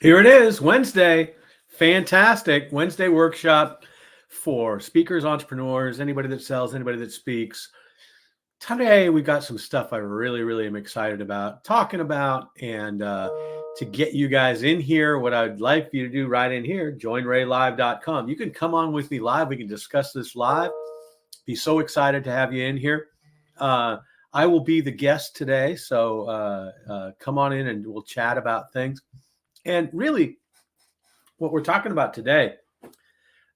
Here it is, Wednesday. Fantastic Wednesday workshop for speakers, entrepreneurs, anybody that sells, anybody that speaks. Today, we got some stuff I really am excited about talking about. And to get you guys in here, what I'd like for you to do right in here, joinraylive.com. You can come on with me live. We can discuss this live. Be so excited to have you in here. I will be the guest today. So come on in and we'll chat about things. And really, what we're talking about today,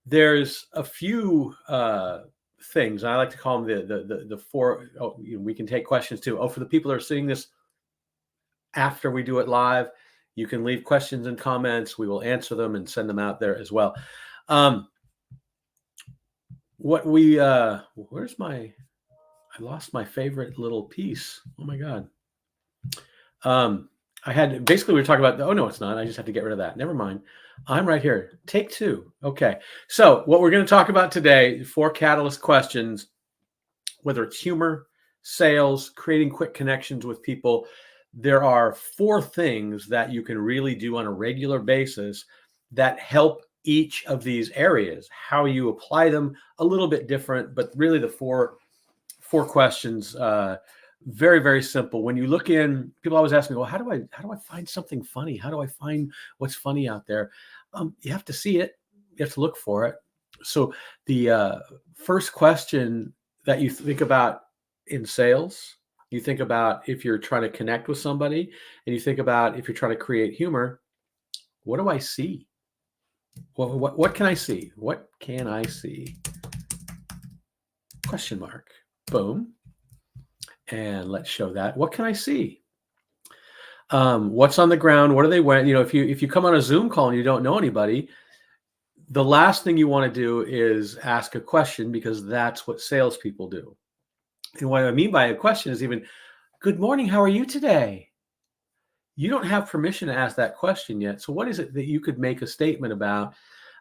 there's a few things. I like to call them the four. Oh, we can take questions too. Oh, for the people that are seeing this after we do it live, you can leave questions and comments. We will answer them and send them out there as well. Where's my? I lost my favorite little piece. Oh my God. I had basically we were talking about. Oh no, it's not. I just have to get rid of that. Never mind. I'm right here. Take two. Okay. So what we're going to talk about today, 4 catalyst questions, whether it's humor, sales, creating quick connections with people. There are 4 things that you can really do on a regular basis that help each of these areas. How you apply them, a little bit different, but really the four questions, very simple. When you look in, people always ask me, well, how do I find something funny? How do I find what's funny out there? You have to see it. You have to look for it. So the first question that you think about in sales, you think about if you're trying to connect with somebody, and you think about if you're trying to create humor, what do I see? What can I see? What can I see? Question mark. Boom. And let's show that. What can I see? What's on the ground? What are they wearing? If you come on a Zoom call and you don't know anybody, the last thing you want to do is ask a question, because that's what salespeople do. And what I mean by a question is even, good morning, how are you today? You don't have permission to ask that question yet. So what is it that you could make a statement about?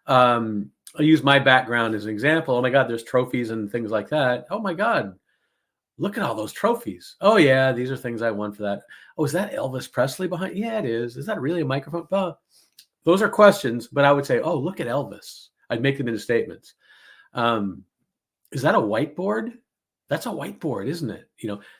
I'll use my background as an example. Oh my God, there's trophies and things like that. Oh my God, look at all those trophies. Oh yeah, these are things I won for that. Oh, is that Elvis Presley behind? Yeah, it is. Is that really a microphone? Those are questions, but I would say, oh, look at Elvis. I'd make them into statements. Is that a whiteboard? That's a whiteboard, isn't it?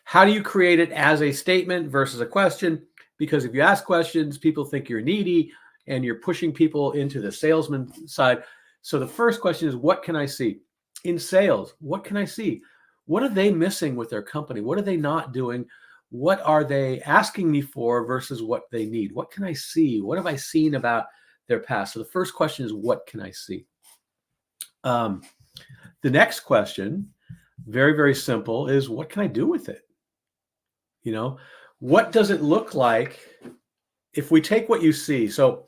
How do you create it as a statement versus a question? Because if you ask questions, people think you're needy and you're pushing people into the salesman side. So the first question is, what can I see? In sales, what can I see? What are they missing with their company? What are they not doing? What are they asking me for versus what they need? What can I see? What have I seen about their past? So the first question is, what can I see? The next question, very simple, is what can I do with it? What does it look like if we take what you see? So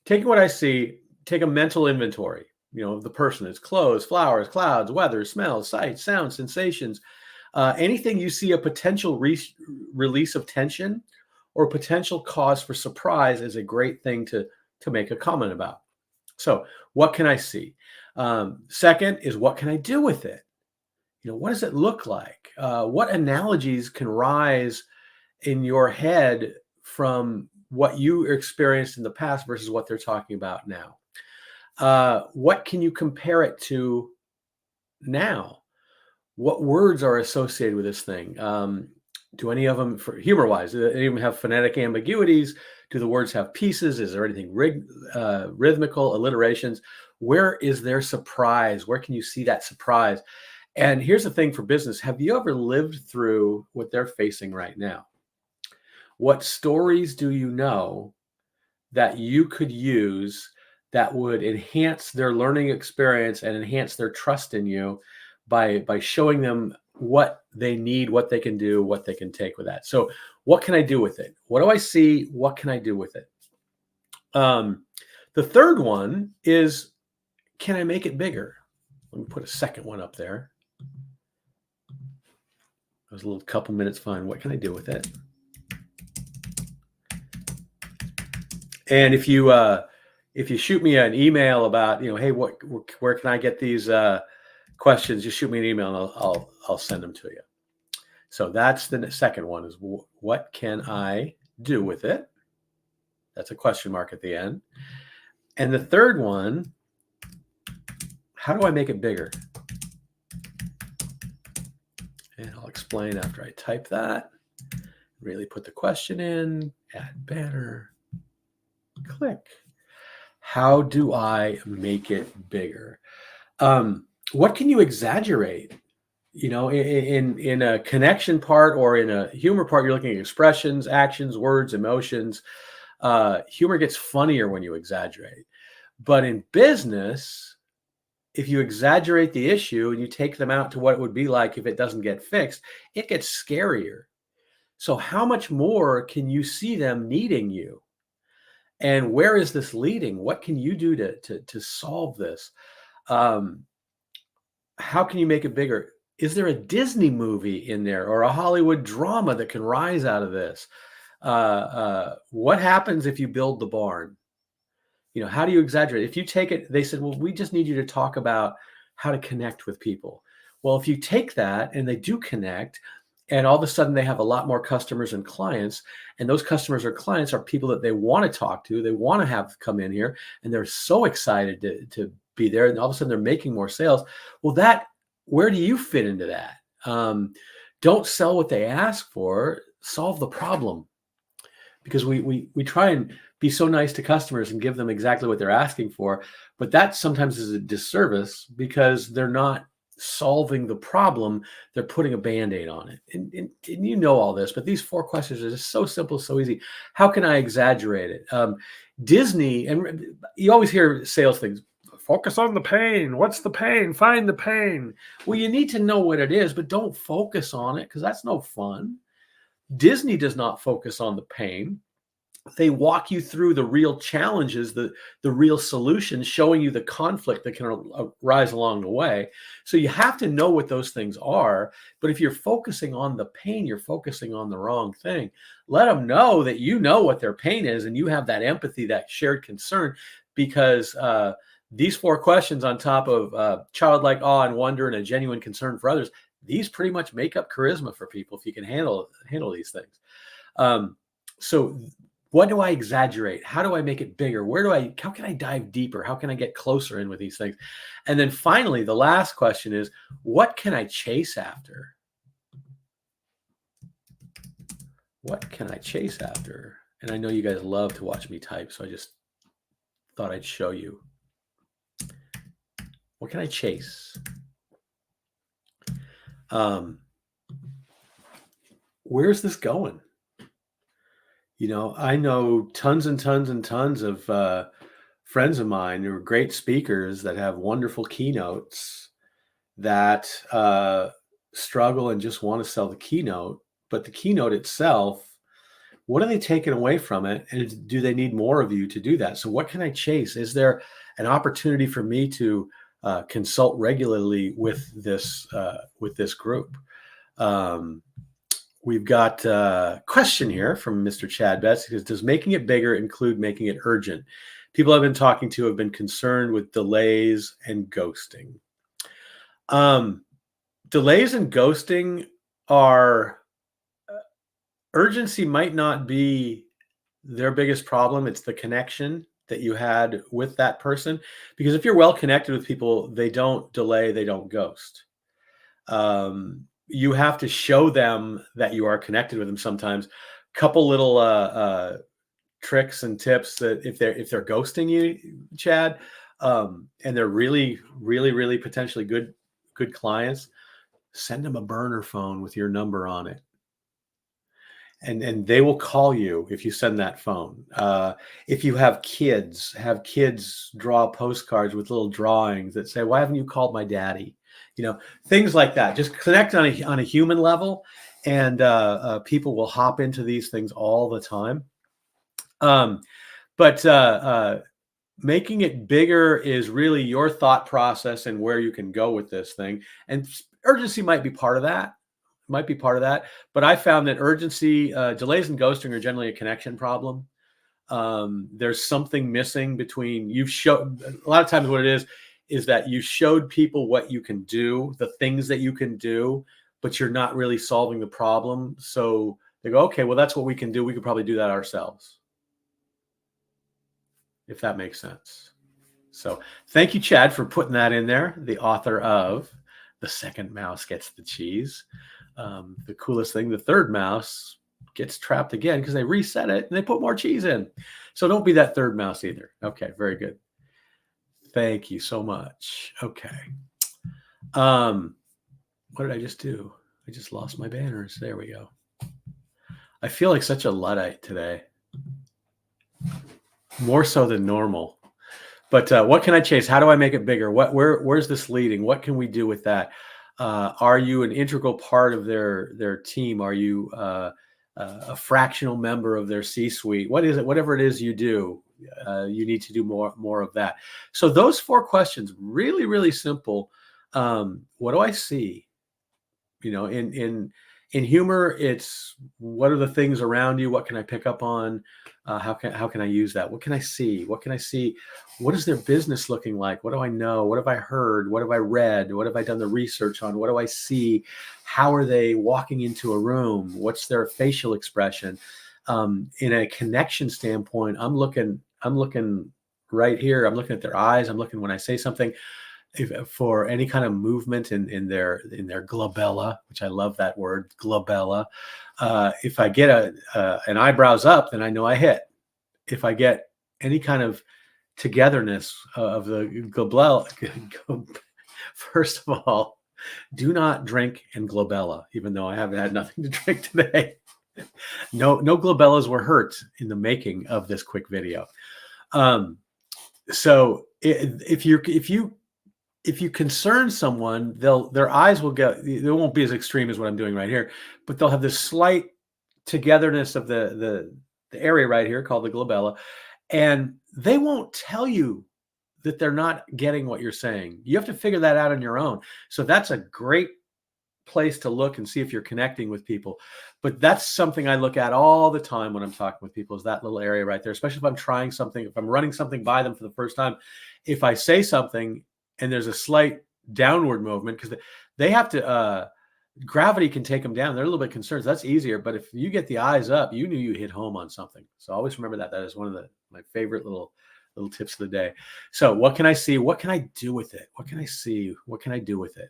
take what I see, take a mental inventory, of the person. It's clothes, flowers, clouds, weather, smells, sights, sounds, sensations. Anything you see a potential release of tension or potential cause for surprise is a great thing to make a comment about. So what can I see? Second is, what can I do with it? What does it look like? What analogies can rise in your head from what you experienced in the past versus what they're talking about now? What can you compare it to now? What words are associated with this thing? Do any of them, for humor-wise, do any of them have phonetic ambiguities? Do the words have pieces? Is there anything rhythmical, alliterations? Where is there surprise? Where can you see that surprise? And here's the thing for business. Have you ever lived through what they're facing right now? What stories do you know that you could use that would enhance their learning experience and enhance their trust in you by showing them what they need, what they can do, what they can take with that? So what can I do with it? What do I see? What can I do with it? The third one is, can I make it bigger? Let me put a second one up there. It was a little couple minutes fun. What can I do with it? And if you shoot me an email about, hey, where can I get these questions? Just shoot me an email and I'll send them to you. So that's the second one, is what can I do with it? That's a question mark at the end. And the third one, how do I make it bigger? And I'll explain after I type that. Really put the question in, add banner, click. How do I make it bigger? What can you exaggerate? In a connection part or in a humor part, you're looking at expressions, actions, words, emotions. Humor gets funnier when you exaggerate. But in business, if you exaggerate the issue and you take them out to what it would be like if it doesn't get fixed, it gets scarier. So how much more can you see them needing you? And where is this leading? What can you do to solve this? How can you make it bigger? Is there a Disney movie in there or a Hollywood drama that can rise out of this? What happens if you build the barn? How do you exaggerate? If you take it, they said, well, we just need you to talk about how to connect with people. Well, if you take that and they do connect, and all of a sudden they have a lot more customers and clients, and those customers or clients are people that they want to talk to, they want to have come in here, and they're so excited to be there, and all of a sudden they're making more sales. Well, where do you fit into that? Don't sell what they ask for, solve the problem. Because we try and be so nice to customers and give them exactly what they're asking for, but that sometimes is a disservice because they're not solving the problem, they're putting a Band-Aid on it. And you know all this, but these 4 questions are just so simple, so easy. How can I exaggerate it? Disney, and you always hear sales things, focus on the pain. What's the pain? Find the pain. Well, you need to know what it is, but don't focus on it because that's no fun. Disney does not focus on the pain. They walk you through the real challenges, the real solutions, showing you the conflict that can arise along the way. So you have to know what those things are. But if you're focusing on the pain, you're focusing on the wrong thing. Let them know that you know what their pain is and you have that empathy, that shared concern, because these 4 questions on top of childlike awe and wonder and a genuine concern for others, these pretty much make up charisma for people if you can handle these things. So what do I exaggerate? How do I make it bigger? How can I dive deeper? How can I get closer in with these things? And then finally, the last question is, what can I chase after? What can I chase after? And I know you guys love to watch me type, so I just thought I'd show you. What can I chase? Where's this going? I know tons and tons and tons of friends of mine who are great speakers that have wonderful keynotes that struggle and just want to sell the keynote. But the keynote itself, what are they taking away from it? And do they need more of you to do that? So what can I chase? Is there an opportunity for me to consult regularly with this group? We've got a question here from Mr. Chad Betts. He says, does making it bigger include making it urgent? People I've been talking to have been concerned with delays and ghosting. Delays and ghosting are, urgency might not be their biggest problem. It's the connection that you had with that person. Because if you're well connected with people, they don't delay, they don't ghost. You have to show them that you are connected with them sometimes. Couple little tricks and tips that if they're ghosting you, Chad, and they're really, really, really potentially good clients, send them a burner phone with your number on it. And they will call you if you send that phone. If you have kids draw postcards with little drawings that say, why haven't you called my daddy? Things like that. Just connect on a human level, and people will hop into these things all the time. But making it bigger is really your thought process and where you can go with this thing. And urgency might be part of that. But I found that urgency, delays and ghosting are generally a connection problem. There's something missing between a lot of times what it is that you showed people what you can do, the things that you can do, but you're not really solving the problem. So they go, okay, well, that's what we can do. We could probably do that ourselves. if that makes sense. So thank you, Chad, for putting that in there. The author of The Second Mouse Gets the Cheese. The coolest thing, the third mouse gets trapped again because they reset it and they put more cheese in. So don't be that third mouse either. Okay, very good. Thank you so much. Okay. What did I just do? I just lost my banners. There we go. I feel like such a Luddite today. More so than normal. But what can I chase? How do I make it bigger? Where's this leading? What can we do with that? Are you an integral part of their team? Are you a fractional member of their C-suite? What is it? Whatever it is you do, you need to do more of that. So those 4 questions, really, really simple. What do I see? In humor, it's what are the things around you? What can I pick up on? How can I use that? What can I see? What can I see? What is their business looking like? What do I know? What have I heard? What have I read? What have I done the research on? What do I see? How are they walking into a room? What's their facial expression? In a connection standpoint, I'm looking right here. I'm looking at their eyes. I'm looking when I say something. For any kind of movement in their glabella, which I love that word, glabella. If I get an eyebrows up, then I know I hit. If I get any kind of togetherness of the glabella, first of all, do not drink in glabella, even though I haven't had nothing to drink today. No glabellas were hurt in the making of this quick video. So if you concern someone, their eyes will go, they won't be as extreme as what I'm doing right here, but they'll have this slight togetherness of the area right here called the glabella, and they won't tell you that they're not getting what you're saying. You have to figure that out on your own. So that's a great place to look and see if you're connecting with people. But that's something I look at all the time when I'm talking with people, is that little area right there, especially if I'm trying something, if I'm running something by them for the first time. If I say something and there's a slight downward movement, because they have to, gravity can take them down. They're a little bit concerned. That's easier. But if you get the eyes up, you knew you hit home on something. So always remember that. That is one of my favorite little tips of the day. So what can I see? What can I do with it? What can I see? What can I do with it?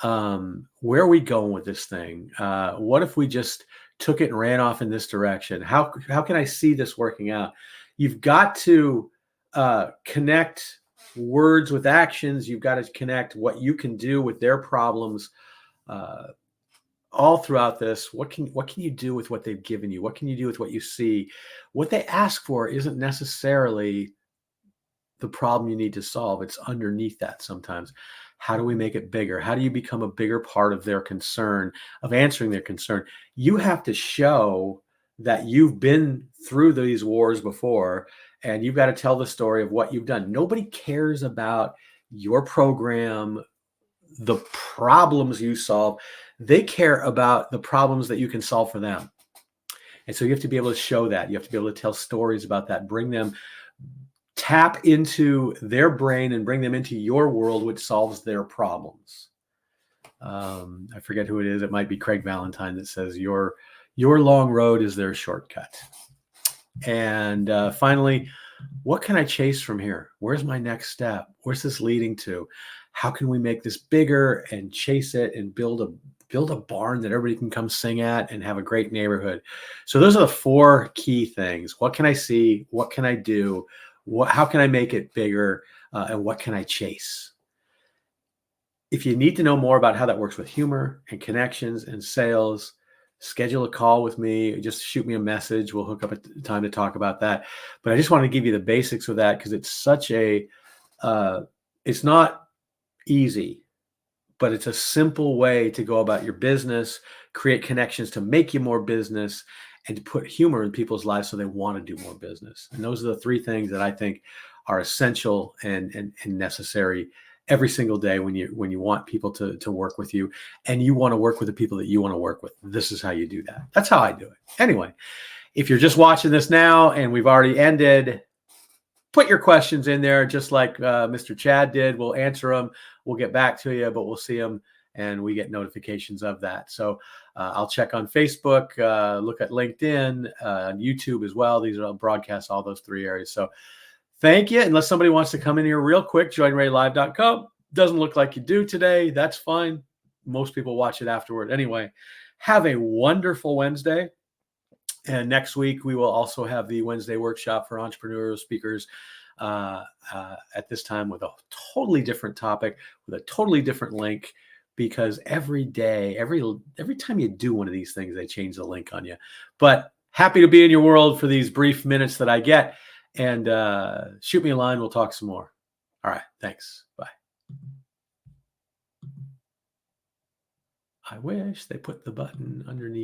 Where are we going with this thing? What if we just took it and ran off in this direction? How can I see this working out? You've got to connect words with actions. You've got to connect what you can do with their problems. All throughout this, what can you do with what they've given you? What can you do with what you see? What they ask for isn't necessarily the problem you need to solve. It's underneath that sometimes. How do we make it bigger? How do you become a bigger part of their concern, of answering their concern? You have to show that you've been through these wars before, and you've got to tell the story of what you've done. Nobody cares about your program, the problems you solve. They care about the problems that you can solve for them. And so you have to be able to show that. You have to be able to tell stories about that, tap into their brain and bring them into your world, which solves their problems. I forget who it is. It might be Craig Valentine that says your long road is their shortcut. And finally, what can I chase from here? Where's my next step? Where's this leading to? How can we make this bigger and chase it and build a barn that everybody can come sing at and have a great neighborhood? So those are the 4 key things. What can I see? What can I do? How can I make it bigger? And what can I chase? If you need to know more about how that works with humor and connections and sales, schedule a call with me. Just shoot me a message. We'll hook up a time to talk about that. But I just want to give you the basics of that, because it's such a, it's not easy, but it's a simple way to go about your business, create connections to make you more business, and to put humor in people's lives so they want to do more business. And those are the 3 things that I think are essential and necessary every single day when you want people to work with you, and you want to work with the people that you want to work with. This is how you do that. That's how I do it. Anyway, if you're just watching this now and we've already ended, put your questions in there, just like Mr. Chad did. We'll answer them. We'll get back to you, but we'll see them and we get notifications of that. So I'll check on Facebook, look at LinkedIn, YouTube as well. These are all broadcasts, all those 3 areas. So Thank you. Unless somebody wants to come in here real quick, joinraylive.com. Doesn't look like you do today. That's fine. Most people watch it afterward. Anyway, have a wonderful Wednesday. And next week, we will also have the Wednesday workshop for entrepreneurial speakers at this time with a totally different topic, with a totally different link, because every day, every time you do one of these things, they change the link on you. But happy to be in your world for these brief minutes that I get. And shoot me a line. We'll talk some more. All right. Thanks. Bye. I wish they put the button underneath.